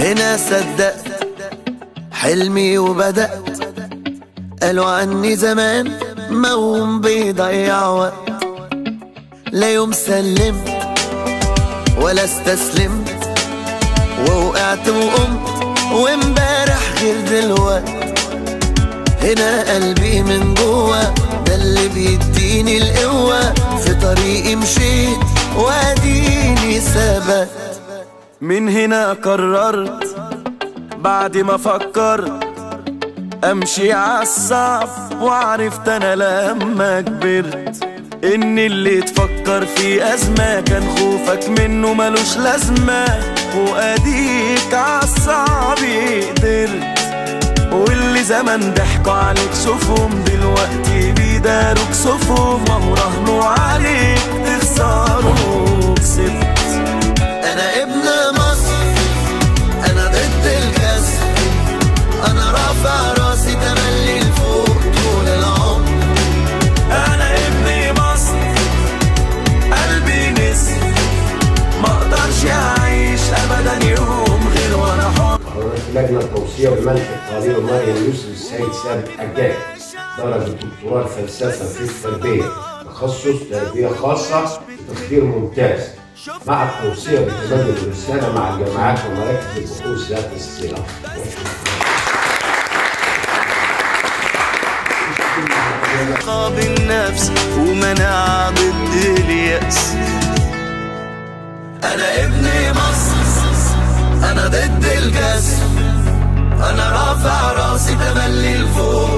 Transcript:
هنا صدقت حلمي وبدأت. قالوا عني زمان موهوم بيضيع وقت، لا يوم سلمت ولا استسلمت، ووقعت وقمت وامبارح غير دلوقت. هنا قلبي من جوا ده اللي بيديني القوة، في طريقي مشيت واديني ثبت. من هنا قررت بعد ما فكرت امشي عالصعب، وعرفت انا لما كبرت ان اللي تفكر في ازمة كان خوفك منه ملوش لازمة، واديك عالصعب قدرت. واللي زمان ضحكوا عليك شوفهم دلوقتي بيداروك صفهم، وهو راهنوا عليك تخسروا كسبت. انا ابن مصر، انا ضد الكسر، انا رافع راسي تملي لفوق طول العمر. انا ابن مصر قلبي نسر، ما اقدرش اعيش ابدا يوم غير وانا حر. قررت لجنة التوصية بمنح الطالبة مريم يوسف السيد ثابت حجاج درجة دكتوراه الفلسفة في التربية، تخصص تربية خاصة بتقدير ممتاز، مع التوصية بتبادل الرسالة مع الجامعات ومراكز البحوث ذات الصلة. قابل نفسي ومناعة ضد اليأس. أنا ابن مصر، أنا ضد الكسر، أنا رافع راسي تملي لفوق